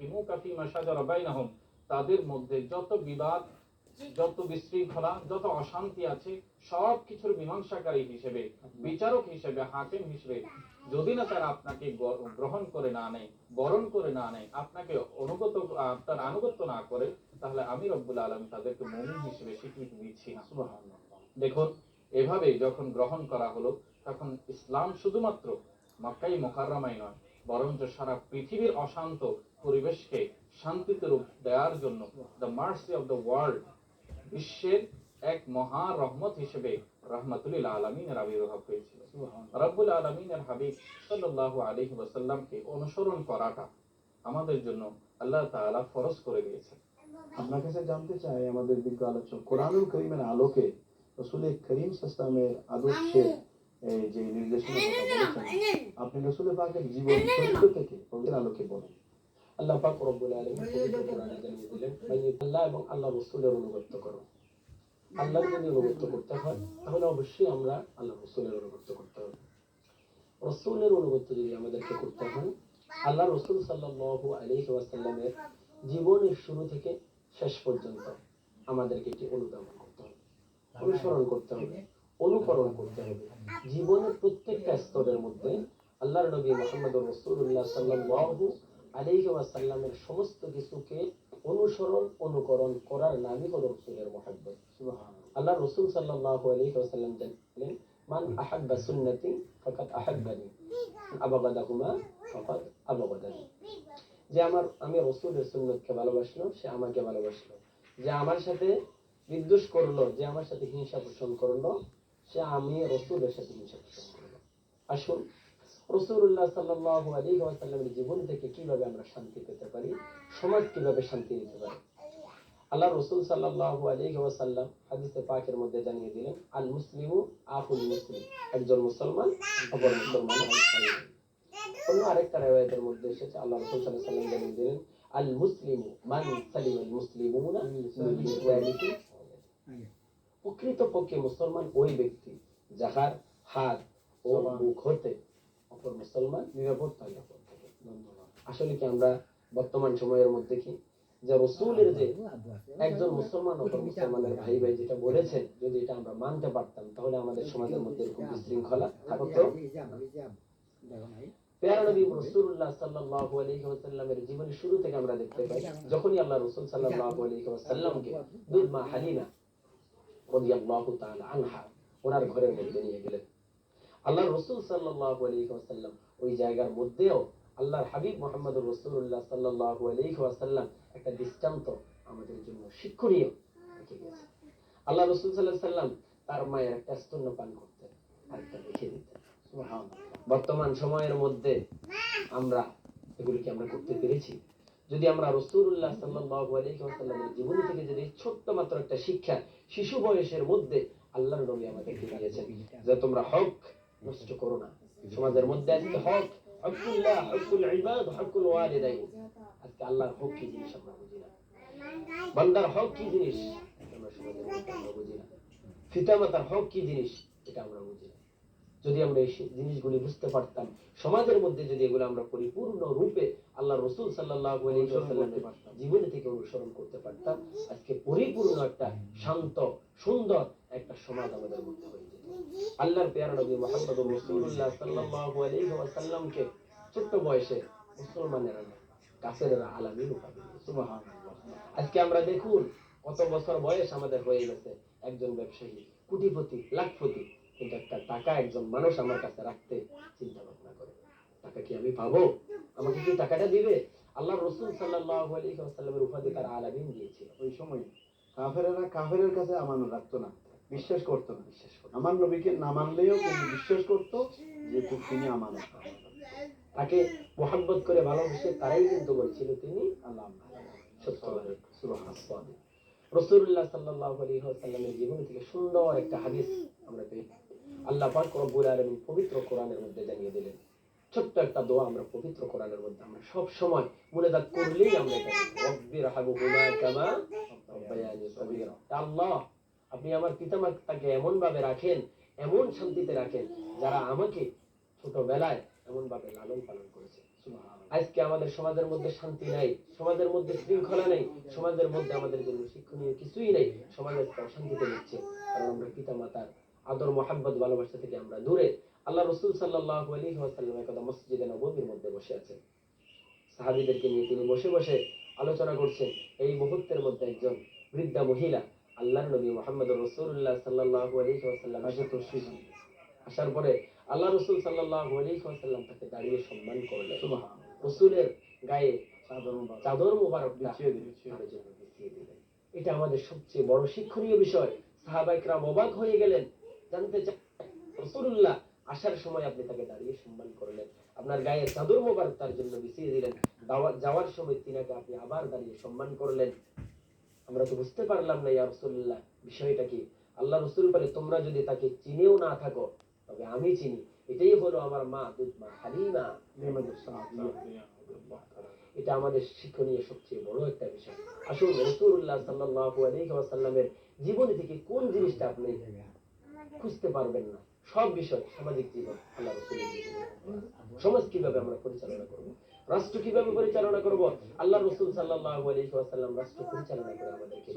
ইউহাক্কিমুকা ফীমা শাজারা বাইনাহুম, তাদের মধ্যে যত বিবাদ, যত বিশৃঙ্খলা, যত অশান্তি আছে, সব কিছুর মীমাংসাকারী হিসেবে, বিচারক হিসেবে, হাকিম হিসেবে যদি না তারা আপনাকে গ্রহণ করে না নেয়, বরণ করে না নেয়, আপনাকে আপনার আনুগত্য না করে, তাহলে আমি রব্বুল আলামিন তাদেরকে মুমিন হিসেবে স্বীকৃতি দিচ্ছি না। সুবহানাল্লাহ। দেখুন, এভাবে যখন গ্রহণ করা হলো, তখন ইসলাম শুধুমাত্র মক্কায় মুকাররমায় নয়, বরঞ্চ সারা পৃথিবীর অশান্ত পরিবেশকে শান্তিতে রূপ দেওয়ার জন্য the mercy of the world, বিশ্বের এক মহা রহমত হিসেবে রাহমাতুল লিল আলামিনের আবির্ভাব হয়েছিল। রব্বুল আলামিনের হাবিব সাল্লাল্লাহু আলাইহি ওয়াসাল্লামকে অনুসরণ করাটা আমাদের জন্য আল্লাহ তাআলা ফরজ করে দিয়েছেন। আপনার কাছে জানতে চাই, আমাদের বিজ্ঞ আলোচক কোরআনুল কারীমের আলোকে রাসূল করিম সাল্লাল্লাহু আলাইহি ওয়াসাল্লামের আদর্শের যে নির্দেশনা কথা বলেছেন, আপনি রাসূল পাকের জীবন চরিত্র থেকে ওদের আলোকে বলেন। আল্লাহ পাক রব্বুল আলামিন পবিত্র কোরআনে জানিয়ে দিলেন, আল্লাহ এবং আল্লাহ রাসূলের অনুগত্য করো। আল্লাহর যদি অনুগত্য করতে হয় তাহলে অবশ্যই আমরা আল্লাহ রাসূলের অনুগত্য করতে হবে। রাসূলের অনুগত্য যদি আমাদেরকে করতে হয়, আল্লাহ রাসূল সাল্লাল্লাহু আলাইহি ওয়াসাল্লামের জীবনের শুরু থেকে শেষ পর্যন্ত আমাদেরকে এটি অনুধাবন করতে হবে, অনুসরণ করতে হবে, অনুকরণ করতে হবে। জীবনের প্রত্যেকটা স্তরের মধ্যে আল্লাহর নবী মুহাম্মদুর রাসূলুল্লাহ সাল্লাল্লাহু আলাইহি ওয়াসাল্লামের সমস্ত কিছুকে অনুসরণ অনুকরণ করার নামই হলো রাসূলের মুহাব্বত। সুবহানাল্লাহ। আল্লাহ রাসূল সাল্লাল্লাহু আলাইহি ওয়াসাল্লাম বলেন, মান আহাব্বা সুন্নতি ফাকাদ আহাব্বানি, আবাগাদাহুমা ফাকাদ আবাগাদানি। যে আমি রাসূলের সুন্নতকে ভালোবাসলো, সে আমাকে ভালোবাসলো। যে আমার সাথে বিদ্বেষ করলো, যে আমার সাথে হিংসা পোষণ করলো, সে আমি রাসূলের সাথে হিংসা পোষণ করলো। আসুন রাসূলুল্লাহ সাল্লাল্লাহু আলাইহি ওয়াসাল্লামের জীবন থেকে কিভাবে আমরা শান্তি পেতে পারি, সমাজ কিভাবে শান্তি নিতে পারি। আল্লাহ রাসূল সাল্লাল্লাহু আলাইহি ওয়াসাল্লাম হাদিসে পাকের মধ্যে জানিয়ে দিলেন, আল মুসলিমু আখুল মুসলিম, একজন মুসলমান অপর মুসলমানের ভাই। অন্য আরেকটা riwayat-এর মধ্যে এসেছে, আল্লাহ রাসূল সাল্লাল্লাহু আলাইহি ওয়াসাল্লাম জানিয়ে দিলেন, আল মুসলিমু মান সালিমাল মুসলিমুনা মিন লিসানিহি। প্রকৃতপক্ষে মুসলমান ওই ব্যক্তি যাহার হাত ও মুখ হতে অপর মুসলমান নিরাপদ থাকে। আসলে কি আমরা বর্তমান সময়ের মধ্যে কি যে রাসূলের যে একজন মুসলমান অপর মুসলমানের ভাই ভাই যেটা বলেছেন, যদি এটা আমরা মানতে পারতাম তাহলে আমাদের সমাজের মধ্যে এরকম বিশৃঙ্খলা থাকতো। প্যারা নবী রাসূলুল্লাহ সাল্লাল্লাহু আলাইহি ওয়াসাল্লামের জীবনের শুরু থেকে আমরা দেখতে পাই, যখনই আল্লাহ রাসূল সাল্লাল্লাহু আলাইহি ওয়াসাল্লামকে দুধ মা হালিমা রাদিয়াল্লাহু তাআলা আনহা ওনার ঘরের মধ্যে নিয়ে গেলেন, আল্লাহ রাসূল সাল্লাল্লাহু আলাইহি ওয়াসাল্লাম ওই জায়গার মধ্যেও আল্লাহর হাবিব মুহাম্মদুর রাসূলুল্লাহ সাল্লাল্লাহু আলাইহি ওয়াসাল্লাম একটা দৃষ্টান্ত আমাদের জন্য শিক্ষণীয় রেখে গেছেন। আল্লাহ রাসূল সাল্লাল্লাহু আলাইহি ওয়াসাল্লাম তার মায়ের একটা স্তন্যপান করতেন, আরেকটা রেখে দিতেন। সুবহানাল্লাহ। বর্তমান সময়ের মধ্যে আমরা এগুলিকে আমরা করতে পেরেছি? যদি আমরা রাসূলুল্লাহ সাল্লাল্লাহু আলাইহি ওয়াসাল্লামের জীবন থেকে যদি ছোট্ট মাত্র একটা শিক্ষা শিশু বয়সের মধ্যে আল্লাহর নবী আমাদেরকে দিয়েছেন যে তোমরা হক নষ্ট করো না। সমাজের মধ্যে আজকে হক, হকুল্লাহ, হকুল ইবাদ, হকুল ওয়ালিদাইন, আজকে আল্লাহর হক কি জিনিস আমরা বুঝি না, বান্দার হক কি জিনিস আমরা সমাজের মধ্যে আমরা বুঝি না, পিতামাতার হক কি জিনিস এটা আমরা বুঝি না। যদি আমরা এই জিনিসগুলি বুঝতে পারতাম, সমাজের মধ্যে যদি এগুলো আমরা পরিপূর্ণ রূপে আল্লাহ রাসূল সাল্লাল্লাহু আলাইহি ওয়াসাল্লামের জীবন থেকে অনুসরণ করতে পারতাম, আজকে পরিপূর্ণ একটা শান্ত সুন্দর একটা সমাজ আমাদের মধ্যে হয়ে যেত। আল্লাহর প্যারা নবী মুহাম্মদুর রাসূলুল্লাহ সাল্লাল্লাহু আলাইহি ওয়াসাল্লামকে ছোট্ট বয়সে মুসলমানেরা কাফেররা আলামিন উপাধি দিয়েছে। সুবহানাল্লাহ। আজকে আমরা দেখুন কত বছর বয়স আমাদের হয়ে গেছে, একজন ব্যবসায়ী কোটিপতি লাখপতি, কিন্তু একটা টাকা একজন মানুষ আমার কাছে রাখতে চিন্তা ভাবনা করে, টাকা কি আমি পাবো, আমাকে কি টাকাটা দিবে? আল্লাহ রাসূল সাল্লাল্লাহু আলাইহি ওয়াসাল্লামের উপাধি তার আলামিন দিয়েছিল। ওই সময় কাফেরেরা কাফেরের কাছে আমানত রাখতো না, বিশ্বাস করতো না। আমার নবীকে না মানলেও কিন্তু বিশ্বাস করতো যে তিনি আমানত। তাকে মুহাব্বত করে ভালোবেসে তারাই কিন্তু বলছিল তিনি আল্লাহ সত্যবাদী। সুবহানাল্লাহ। রাসূলুল্লাহ সাল্লাল্লাহু আলাইহি ওয়াসাল্লামের জীবন থেকে সুন্দর একটা হাদিস আমরা পেয়ে আল্লাহ পাক রব্বুল আলামিন পবিত্র কোরআনের মধ্যে জানিয়ে দিলেন। ছোট্ট একটা দোয়া আমরা পবিত্র কোরআনের মধ্যে আমরা সব সময় মুনাজাত করলেই আমরা এটা রব্বির হাবুহুমা কামা রাব্বায়ানি সগীরা। আল্লাহ, আপনি আমার পিতামাতাকে এমন ভাবে রাখেন, এমন শান্তিতে রাখেন যারা আমাকে ছোটবেলায় এমন ভাবে লালন পালন করেছে। আজকে আমাদের সমাজের মধ্যে শান্তি নাই, সমাজের মধ্যে শৃঙ্খলা নেই, সমাজের মধ্যে আমাদের জন্য শিক্ষণীয় কিছুই নেই। সমাজ আজকে অশান্তিতে লিখছে, কারণ আমরা পিতা মাতার আদর মোহাব্বত ভালোবাসা থেকে আমরা দূরে। আল্লাহ রাসূল সাল্লাল্লাহু আলাইহি ওয়াসাল্লাম একদা মসজিদে নববীর মধ্যে বসে আছেন, সাহাবীদেরকে নিয়ে তিনি বসে বসে আলোচনা করছেন। এই মুহূর্তের মধ্যে একজন বৃদ্ধা মহিলা আল্লাহর নবী মুহাম্মদুর রাসূলুল্লাহ সাল্লাল্লাহু আলাইহি ওয়াসাল্লাম আসার পরে আল্লাহ রাসূল সাল্লাল্লাহু আলাইহি ওয়াসাল্লাম তাকে দাঁড়িয়ে সম্মান করলেন। রাসূলের গায়ে চাদর মুবারক বিছিয়ে দিলেন। এটা আমাদের সবচেয়ে বড় শিক্ষণীয় বিষয়। সাহাবায়ে কেরাম অবাক হয়ে গেলেন, জানতে চান রাসূলুল্লাহ আসার সময় আপনি তাকে দাঁড়িয়ে সম্মান করলেন, আপনার গায়ে চাদর মুবারক তার জন্য বিছিয়ে দিলেন, যাওয়ার সময় তিনাকে আপনি আবার দাঁড়িয়ে সম্মান করলেন। আমরা তো বুঝতে পারলাম না ইয়া রাসূলুল্লাহ বিষয়টা কি। আল্লাহ রাসূল বলে, তোমরা যদি তাকে চিনেও না থাকো তবে আমি চিনি। এটাই হলো আমার মা দুধমা হালিমা। এটা আমাদের শিক্ষণীয় সবচেয়ে বড় একটা বিষয়। আসুন রাসূলুল্লাহ সাল্লাল্লাহু আলাইহি ওয়াসাল্লামের জীবনী থেকে কোন জিনিসটা আপনি খুঁজতে পারবেন না? সব বিষয়, সামাজিক জীবন, আল্লাহ রাসূলের জীবন, সমাজ কিভাবে আমরা পরিচালনা করব, রাষ্ট্র কিভাবে পরিচালনা করব, আল্লাহ রাসূল সাল্লাল্লাহু আলাইহি ওয়াসাল্লাম রাষ্ট্র পরিচালনা করে আমাদেরকে,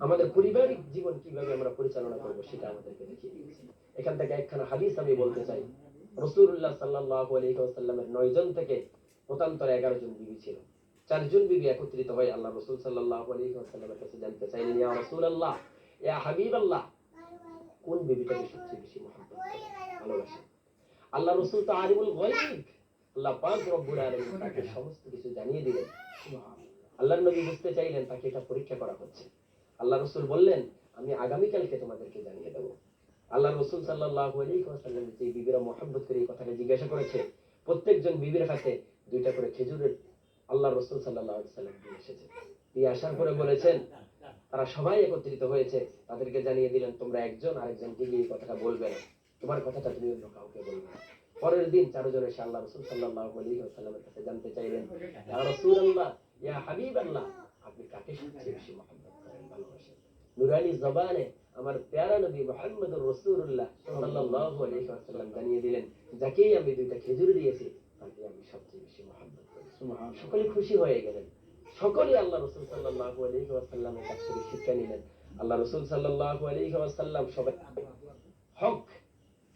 আমাদের পারিবারিক জীবন কিভাবে আমরা পরিচালনা করব সেটা আমাদেরকে দেখিয়ে দিয়েছেন। এখান থেকে একখানা হাদিস আমি বলতে চাই। রাসূলুল্লাহ সাল্লাল্লাহু আলাইহি ওয়াসাল্লামের 9 জন থেকে মতান্তরে 11 জন বিবি ছিল। 4 জন বিবি একত্রিত হয়ে আল্লাহ রাসূল সাল্লাল্লাহু আলাইহি ওয়াসাল্লামের কাছে জানতে চাইলেন, ইয়া রাসূলুল্লাহ, ইয়া হাবিবাল্লাহ, কোন বিবিটাকে সবচেয়ে বেশি মহব্বত করেন, ভালোবাসেন? আল্লাহ রাসূল তো আলিমুল গায়ব, আল্লাহ পাক রব্বুল আলামিন তাকে সমস্ত কিছু জানিয়ে দিলেন। আল্লাহর নবী বুঝতে চাইলেন তাকে এটা পরীক্ষা করা হচ্ছে। আল্লাহ রাসূল বললেন, আমি আগামীকালকে তোমাদেরকে জানিয়ে দেব। আল্লাহ রাসূল সাল্লাল্লাহু আলাইহি ওয়াসাল্লাম যে বিবিরা মহব্বত করে এই কথাটা জিজ্ঞাসা করেছে, প্রত্যেকজন বিবির হাতে 2টা করে খেজুরের আল্লাহ রাসূল সাল্লাল্লাহু আলাইহি ওয়াসাল্লাম দিয়ে এসেছে। দিয়ে আসার পরে বলেছেন, তারা সবাই একত্রিত হয়েছে, তাদেরকে জানিয়ে দিলেন, তোমরা একজন আরেকজনকে গিয়ে এই কথাটা বলবে না, তোমার কথাটা তুমি অন্য কাউকে বলবে না। পরের দিন 4 জন এসে আল্লাহ রাসূল সাল্লাল্লাহু আলাইহি ওয়াসাল্লামের কাছে জানতে চাইলেন, ইয়া রাসূলুল্লাহ, ইয়া হাবিবাল্লাহ, আপনি কাকে সবচেয়ে বেশি মহব্বত করেন, ভালোবাসেন? নুরানি জবানে আমার প্যারা নবী মুহাম্মদুর রাসূলুল্লাহ সাল্লাল্লাহু আলাইহি ওয়াসাল্লাম জানিয়ে দিলেন, যাকেই আমি 2টা খেজুর দিয়েছি তাকে আমি সবচেয়ে বেশি মহব্বত করি। সুবহানাল্লাহ। সকলে খুশি হয়ে গেলেন, সকলে আল্লাহ রাসূল সাল্লাল্লাহু আলাইহি ওয়াসাল্লামের কাছ থেকে শিক্ষা নিলেন। আল্লাহ রাসূল সাল্লাল্লাহু আলাইহি ওয়াসাল্লাম সবাই হক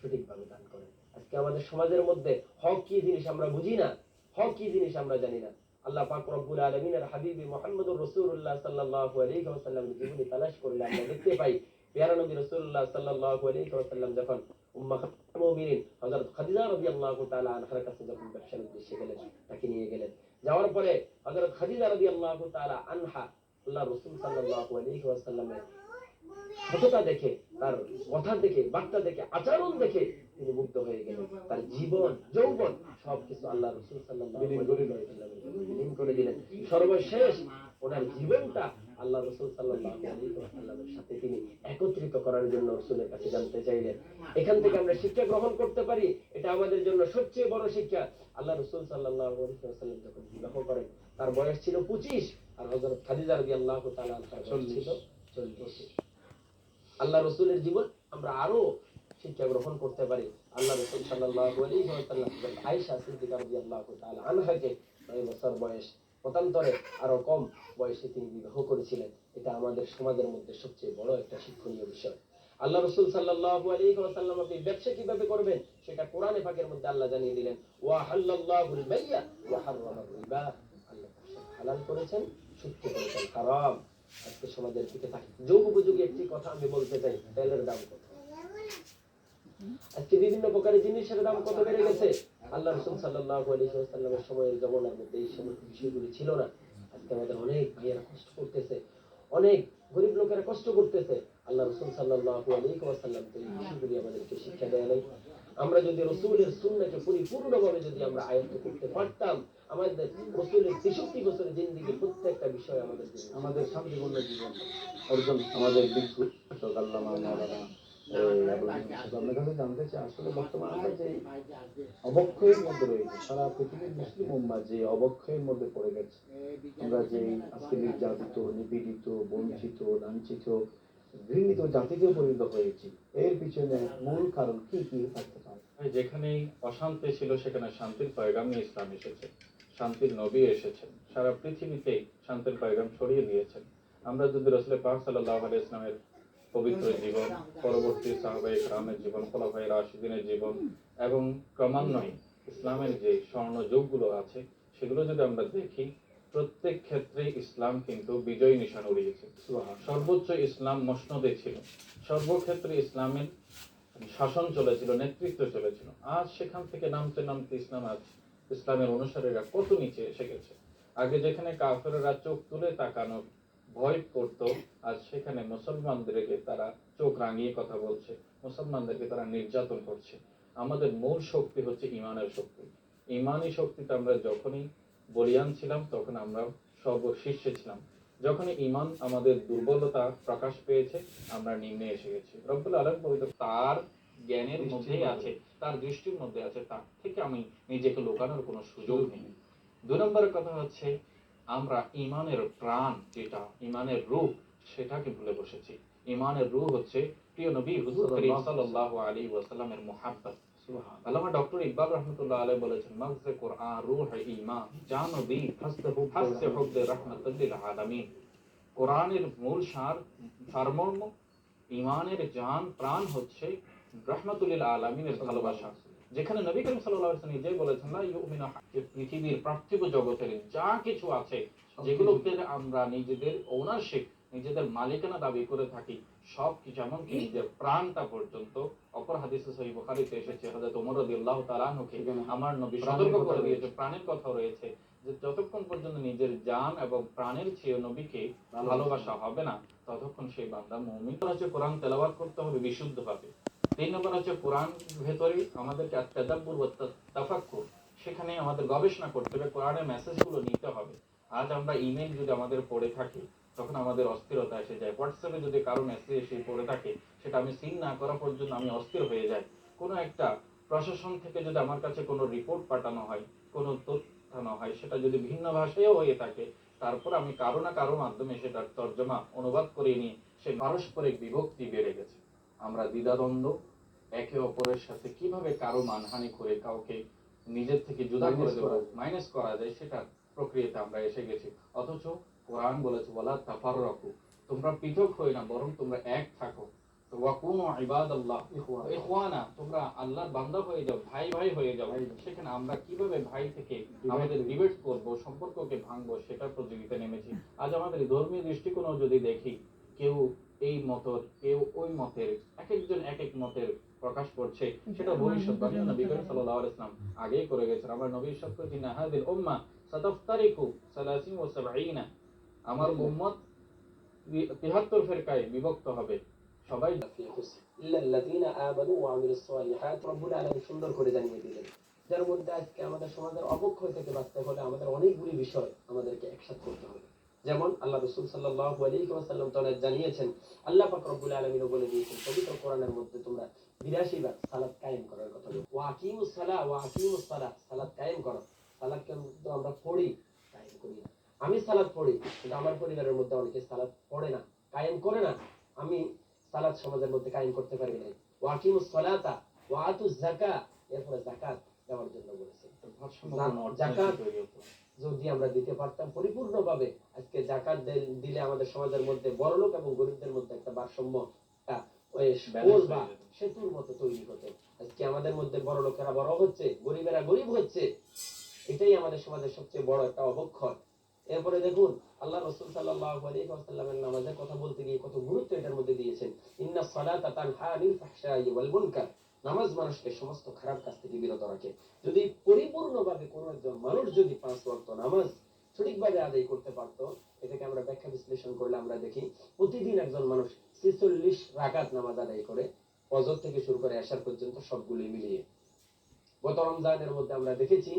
সঠিকভাবে দান করেন। আজকে আমাদের সমাজের মধ্যে হক কি জিনিস আমরা বুঝি না, হক কি জিনিস আমরা জানি না। আল্লাহ পাক রব্বুল আলামিনের হাবিবি মুহাম্মদুর রাসূলুল্লাহ সাল্লাল্লাহু আলাইহি ওয়াসাল্লামের জীবনী তালাশ করলে আমরা দেখতে পাই, প্যারা নবী রাসূলুল্লাহ সাল্লাল্লাহু আলাইহি ওয়াসাল্লাম যখন উম্মাহাতুল মুমিনিন হযরত খাদিজা রাদিয়াল্লাহু তাআলা আনহার কাছে যখন ব্যবসার উদ্দেশ্যে গেলেন, তাকে নিয়ে গেলেন। যাওয়ার পরে হযরত খাদিজা রাদিয়াল্লাহু তাআলা আনহা আল্লাহ রাসূল সাল্লাল্লাহু আলাইহি ওয়াসাল্লামের সততা দেখে, তার কথা দেখে, বার্তা দেখে, আচরণ দেখে তিনি মুগ্ধ হয়ে গেলেন। তার জীবন যৌবন সবকিছু আল্লাহ রাসূল সাল্লাল্লাহু আলাইহি ওয়াসাল্লামের জন্য বিলীন করে দিলেন। সর্বশেষ ওনার জীবনটা আল্লাহ রাসূল সাল্লাল্লাহু আলাইহি ওয়াসাল্লামের সাথে তিনি একত্রিত করার জন্য রাসূলের কাছে জানতে চাইলেন। এখান থেকে আমরা শিক্ষা গ্রহণ করতে পারি, এটা আমাদের জন্য সবচেয়ে বড় শিক্ষা। আল্লাহ রাসূল সাল্লাল্লাহু আলাইহি ওয়াসাল্লাম যখন বিবাহ করেন তার বয়স ছিল 25 আর হযরত খাদিজা রাদিয়াল্লাহু তাআলা আনহার বয়স ছিল 40। আল্লাহ রাসূলের জীবন আমরা আরো শিক্ষা গ্রহণ করতে পারি। আল্লাহ রাসূল সাল্লাল্লাহু আলাইহি ওয়াসাল্লাম আয়েশা সিদ্দিকা রাদিয়াল্লাহু তাআলা আনহাকে 9 বছর বয়স, মতান্তরে আরো কম বয়সে তিনি বিবাহ করেছিলেন। এটা আমাদের সমাজের মধ্যে সবচেয়ে বড় একটা শিক্ষণীয় বিষয়। আল্লাহ রাসূল সাল্লাল্লাহু আলাইহি ওয়াসাল্লাম আপনি ব্যবসা কিভাবে করবেন সেটা কোরআনে পাকের মধ্যে আল্লাহ জানিয়ে দিলেন, ওয়া হাল্লাল্লাহুল বাই'a ওয়া হাররামার রিবা। আল্লাহ হালাল করেছেন, সুদ করেছেন হারাম। আজকে সমাজের দিকে তাকাই, যোগ উপযোগী একটি কথা আমি বলতে চাই, তেলের দাম কত? আজকে বিভিন্ন প্রকারের জিনিসের দাম কত বেড়ে গেছে। আল্লাহ রাসূল সাল্লাল্লাহু আলাইহি ওয়াসাল্লামের সময়ের জমানার মধ্যে এই সমস্ত বিষয়গুলি ছিল না। আজকে আমাদের অনেক ভাইয়েরা কষ্ট করতেছে, অনেক গরিব লোকেরা কষ্ট করতেছে। আল্লাহ রাসূল সাল্লাল্লাহু আলাইহি ওয়াসাল্লাম তো এই বিষয়গুলি আমাদেরকে শিক্ষা দেয় নাই। আমরা যদি রাসূলের সুন্নাহকে পরিপূর্ণভাবে যদি আমরা আয়ত্ত করতে পারতাম, আমাদের রাসূলের 63 বছরের জিন্দেগির প্রত্যেকটা বিষয় আমাদের শান্তিপূর্ণ জীবন অর্জন আমাদের বিদ্যুৎ আল্লামা মাওলানা আপনার কাছে জানতে চাই, আসলে বর্তমানে আমরা যে অবক্ষয়ের মধ্যে রয়েছে, সারা পৃথিবীর মুসলিম উম্মাহ যে অবক্ষয়ের মধ্যে পড়ে গেছে, আমরা যে আজকে নির্যাতিত, নিপীড়িত, বঞ্চিত, লাঞ্ছিত, ঘৃণিত জাতিতে পরিণত হয়েছি, এর পিছনে মূল কারণ কি কি থাকতে পারে? যেখানেই অশান্তি ছিল সেখানে শান্তির পয়গাম নিয়ে ইসলাম এসেছে, শান্তির নবী এসেছেন, সারা পৃথিবীতে শান্তির পয়গাম ছড়িয়ে দিয়েছেন। আমরা যদি রাসূল পাক সাল্লাল্লাহু আলাইহি ইসলামের পবিত্র জীবন, পরবর্তী সাহাবায়ে কেরামের জীবন, খোলাফায়ে রাশিদিনের জীবন এবং ক্রমান্বয়ে ইসলামের যে স্বর্ণ যুগগুলো আছে সেগুলো যদি আমরা দেখি, প্রত্যেক ক্ষেত্রে ইসলাম কিন্তু বিজয় নিশান উড়িয়েছে। সর্বোচ্চ ইসলাম মসনদে ছিল, সর্বক্ষেত্রে ইসলামের শাসন চলেছিল, নেতৃত্ব চলেছিল। আজ সেখান থেকে নামতে নামতে ইসলামের অনুসারীরা কত নিচে এসে গেছে। আগে যেখানে কাফেররা চোখ তুলে তাকানো ভয় করত, আজ সেখানে মুসলমানদেরকে তারা চোখ রাঙিয়ে কথা বলছে, মুসলমানদেরকে তারা নির্যাতন করছে। আমাদের মূল শক্তি হচ্ছে ইমানের শক্তি। ইমানি শক্তিতে আমরা যখনই বলিয়ান ছিলাম তখন আমরা সর্বশীর্ষে ছিলাম। যখনই ইমান আমাদের দুর্বলতা প্রকাশ পেয়েছে আমরা নিম্নে এসে গেছি। রব্বুল আলামিন পবিত্র তার জ্ঞানের মধ্যেই আছে, তার দৃষ্টির মধ্যে আছে, তার থেকে আমি নিজেকে লুকানোর কোনো সুযোগ নেই। 2 নম্বরের কথা হচ্ছে আমরা ইমানের প্রাণ, যেটা ইমানের রূহ, সেটাকে ভুলে বসেছি। ইমানের রূহ হচ্ছে প্রিয় নবী হুজুর করিম সাল্লাল্লাহু আলাইহি ওয়াসাল্লামের মুহাব্বত। আল্লামা ডক্টর ইকবাল রহমাতুল্লাহ আলাইহি বলেছেন, মাগজে কোরআন রূহ ঈমান জান নবী হাসতে হুববে রাহমাতুল লিল আলামিন। কোরআনের মূল সারমর্ম, ইমানের জান প্রাণ হচ্ছে রাহমাতুল লিল আলামিনের ভালোবাসা। যেখানে নবী করিম সাল্লাল্লাহু আলাইহি ওয়াসাল্লাম নিজেই বলেছেন, লা ইউমিনু যে পৃথিবীর পার্থিব জগতের যা কিছু আছে, যেগুলোকে আমরা নিজেদের ওনারশিপ, নিজেদের মালিকানা দাবি করে থাকি, সব কিছু, এমনকি নিজের প্রাণটা পর্যন্ত। অপর হাদিসে সহিহ বুখারীতে এসেছে, হযরত ওমর রাদিয়াল্লাহু তাআলা আনহুকে আমার নবী সতর্ক করে দিয়েছে, প্রাণের কথা রয়েছে, যে যতক্ষণ পর্যন্ত নিজের জান এবং প্রাণের চেয়ে নবীকে ভালোবাসা হবে না, ততক্ষণ সেই বান্দা মুমিন। হচ্ছে কোরআন তেলাওয়াত করতে হবে বিশুদ্ধভাবে। 3 নম্বর হচ্ছে কোরআন ভেতরে আমাদেরকে তাদাব্বুর ওয়া তাফাক্কুর, সেখানে আমাদের গবেষণা করতে হবে, কোরআনের মেসেজগুলো নিতে হবে। আজ আমরা ইমেল যদি আমাদের পড়ে থাকি তখন আমাদের অস্থিরতা এসে যায়। হোয়াটসঅ্যাপে যদি কারো মেসেজ এসে পড়ে থাকে, সেটা আমি সিন না করা পর্যন্ত আমি অস্থির হয়ে যাই। কোনো একটা প্রশাসন থেকে যদি আমার কাছে কোনো রিপোর্ট পাঠানো হয়, কোনো তথ্য পাঠানো হয়, সেটা যদি ভিন্ন ভাষায়ও হয়ে থাকে, তারপর আমি কারো না কারো মাধ্যমে সেটার তর্জমা অনুবাদ করে নিয়ে সেই পারস্পরিক বিভক্তি বেড়ে গেছে। আমরা দ্বিধাদ্বন্দ্ব, একে অপরের সাথে কিভাবে কারো মানহানি করে কাউকে নিজের থেকে জুদা করে দেব, মাইনাস করা যায়, সেটার প্রক্রিয়াতে আমরা এসে গেছি। অথচ কোরআন বলেছে, ওয়ালা তাফাররাকু, তোমরা পৃথক হই না, বরং তোমরা এক থাকো। তো ওয়াকুনু ইবাদাল্লাহ ইখওয়ানা, তোমরা আল্লাহর বান্দা হয়ে যাও, ভাই ভাই হয়ে যাও। সেখানে আমরা কিভাবে ভাই থেকে আমাদের ডিবেট করব, সম্পর্ককে ভাঙবো, সেটার প্রতিযোগিতা নেমেছি। আজ আমাদের ধর্মীয় দৃষ্টিকোণও যদি দেখি, কেউ এই মতের, কেউ ওই মতের, এক একজন এক এক মতের প্রকাশ করছে, সেটা ভবিষ্যৎবাণী নবী করিম সাল্লাল্লাহু আলাইহি ওয়াসাল্লাম আগেই করে গেছেন। আমরা নবী সাক্ষ্য দিন, হাদিল উম্মাহ সাতাফতারিকু 30 ওয়া 70, আমার উম্মত 73 ফিরকায় বিভক্ত হবে, সবাই ইল্লাল্লাযীনা আমানু ওয়া আমিলুস সালিহাত। রব্বুল আলামিন সুন্দর করে জানিয়ে দিলেন, যার মধ্যে আজকে আমাদের সমাজের অবক্ষয় থেকে বাঁচতে হলে আমাদের অনেকগুলি বিষয় আমাদেরকে একসাথে করতে হবে। যেমন আল্লাহ রাসূল সাল্লাল্লাহু আলাইহি ওয়াসাল্লাম তাআলা জানিয়েছেন, আল্লাহ পাক রব্বুল আলামিন বলে দিয়েছেন পবিত্র কোরআনের মধ্যে, তোমরা 82 বার সালাত কায়েম করার কথা বলে, ওয়া আকিমুস সালাহ ওয়া আকিমুস সালাহ, সালাত কায়েম করো। সালাত কিন্তু আমরা পড়ি, কায়েম করি না। আমি সালাত পড়ি, কিন্তু আমার পরিবারের মধ্যে অনেকে সালাত পড়ে না, কায়েম করে না। আমি সালাত সমাজের মধ্যে কায়েম করতে পারি নাই। ওয়া আকিমুস সালাতা ওয়া আতুজ যাকাত, এরপরে যাকাত দেওয়ার জন্য বলেছেন। যাকাত যদি আমরা দিতে পারতাম পরিপূর্ণভাবে, আজকে যাকাত দিলে আমাদের সমাজের মধ্যে বড়লোক এবং গরিবদের মধ্যে একটা ভারসাম্য, সেতুর মতো তৈরি হতো। আজকে আমাদের মধ্যে বড় লোকেরা বড় হচ্ছে, গরিবেরা গরিব হচ্ছে, এটাই আমাদের সমাজের সবচেয়ে বড় একটা অবক্ষয়। এরপরে দেখুন, আল্লাহ রাসূল সাল্লাল্লাহু আলাইহি ওয়াসাল্লামের নামাজের কথা বলতে গিয়ে কত গুরুত্ব এটার মধ্যে দিয়েছেন। ইন্নাস সালাতা তানহা আনিল ফাহশাই ওয়াল মুনকার, নামাজ মানুষকে সমস্ত খারাপ কাজ থেকে বিরত রাখে। যদি পরিপূর্ণভাবে কোনো একজন মানুষ যদি 5 ওয়াক্ত নামাজ সঠিকভাবে আদায় করতে পারত, এটাকে আমরা ব্যাখ্যা বিশ্লেষণ করলে আমরা দেখি, প্রতিদিন একজন মানুষ 46 রাকাত নামাজ আদায় করে, ফজর থেকে শুরু করে এশার পর্যন্ত সবগুলি মিলিয়ে। গত রমজানের মধ্যে আমরা দেখেছি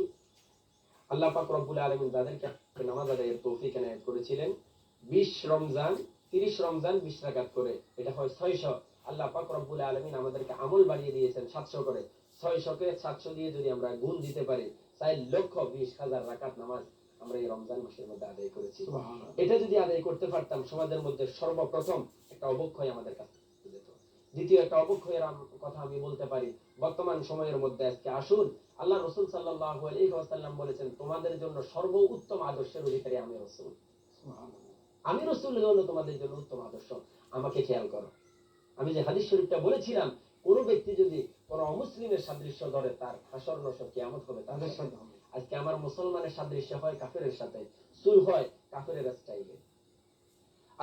আল্লাহ পাক রব্বুল আলামিন যাদেরকে নামাজ আদায়ের তৌফিক এনায়েত করেছিলেন, 20 রমজান 30 রমজান 20 রাকাত করে, এটা হয় 600। আল্লাহ পাক রব্বুল আলামিন আমাদেরকে আমল বাড়িয়ে দিয়েছেন 700 করে। 600 কে 700 দিয়ে যদি আমরা গুণ দিতে পারি, 4,20,000 রাকাত নামাজ আমরা এই রমজান মাসের মধ্যে আদায় করেছি। এটা যদি আদায় করতে পারতাম, সমাজের মধ্যে সর্বপ্রথম একটা অবক্ষয় আমাদের কাছে যেত। দ্বিতীয় একটা অবক্ষয়ের কথা আমি বলতে পারি, বর্তমান সময়ের মধ্যে আজকে আসুন, আল্লাহ রাসূল সাল্লাল্লাহু আলাইহি ওয়াসাল্লাম বলেছেন তোমাদের জন্য সর্বোত্তম আদর্শের অধিকারী আমি রাসূল। আমি রাসূল হলো তোমাদের জন্য উত্তম আদর্শ। আমাকে খেয়াল করো, আমি যে হাদিস শরীফটা বলেছিলাম, কোন ব্যক্তি যদি কোন অমুসলিমের সাদৃশ্য ধরে তার হাসর নশর কিয়ামত হবে তাদের সাথে হবে। আজকে আমার মুসলমানের সাদৃশ্য হয় কাফেরের সাথে, চুল হয় কাফেরের স্টাইলে।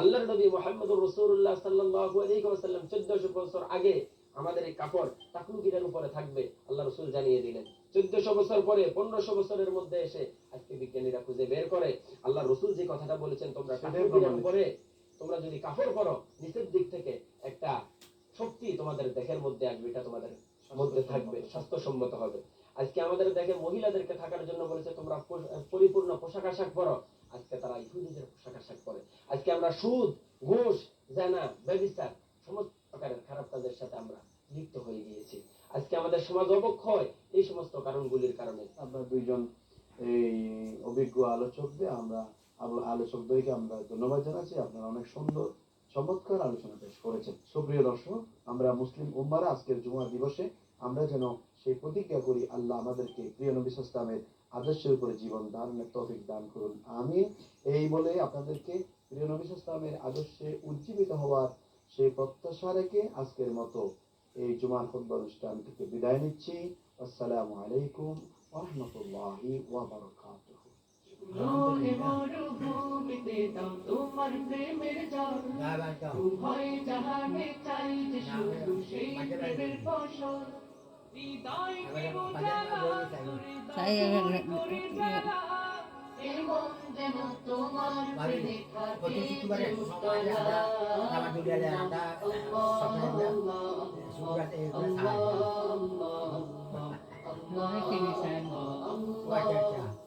আল্লাহর নবী মুহাম্মদুর রাসূলুল্লাহ সাল্লাল্লাহু আলাইহি ওয়াসাল্লাম 1400 বছর আগে আমাদের এই কাপড় তাকলুকিরের উপরে থাকবে আল্লাহ রাসূল জানিয়ে দিলেন। 1400 বছর পরে 1500 বছরের মধ্যে এসে আজকে বিজ্ঞানীরা খুঁজে বের করে আল্লাহ রাসূল যে কথাটা বলেছেন তোমরা তাকলুকিরের উপরে তোমরা যদি কাপড় পরো নিচের দিক থেকে একটা শক্তি তোমাদের দেহের মধ্যে আসবে, এটা তোমাদের মধ্যে থাকবে, স্বাস্থ্যসম্মত হবে। আজকে আমাদের দেখে মহিলাদেরকে থাকার জন্য বলেছে তোমরা পরিপূর্ণ পোশাক আশাক পরো, আজকে তারা ইহুদিদের পোশাক আশাক পরে। আজকে আমরা সুদ, ঘুষ, জানা, ব্যভিচার সমস্ত প্রকারের খারাপ কাজের সাথে আমরা লিপ্ত হয়ে গিয়েছি। আজকে আমাদের সমাজ অবক্ষয় এই সমস্ত কারণগুলির কারণে। আপনার দুইজন এই অভিজ্ঞ আলোচকদের আলোচকদেরকে আমরা ধন্যবাদ জানাচ্ছি। আপনারা অনেক সুন্দর চমৎকার আলোচনা পেশ করেছেন। সুপ্রিয় দর্শক, আমরা মুসলিম উম্মারা আজকের জুমা দিবসে আমরা যেন সেই প্রতিজ্ঞা করি আল্লাহ আমাদেরকে প্রিয় নবী সাল্লাল্লাহু আলাইহি ওয়াসাল্লামের আদর্শের উপরে জীবন ধারণের তৌফিক দান করুন, আমিন। এই বলে আপনাদেরকে প্রিয় নবী সাল্লাল্লাহু আলাইহি ওয়াসাল্লামের আদর্শে উজ্জীবিত হওয়ার সেই প্রত্যাশা রেখে আজকের মতো এই জুমার খুতবা অনুষ্ঠান থেকে বিদায় নিচ্ছি। আসসালামু আলাইকুম ওয়া রাহমাতুল্লাহি ওয়া বারাকাতুহু। লোকে মরুভূমিতে দাও তোমার প্রেমের জল, উভয় জাহানে চাই যে শুধু সেই প্রেমের ফসল। হৃদয়কে উজালা করে দাও করে জ্বালা, এ মন যেন তোমার প্রেমে থাকে উতলা। আল্লাহ আল্লাহ আল্লাহ আল্লাহ আল্লাহ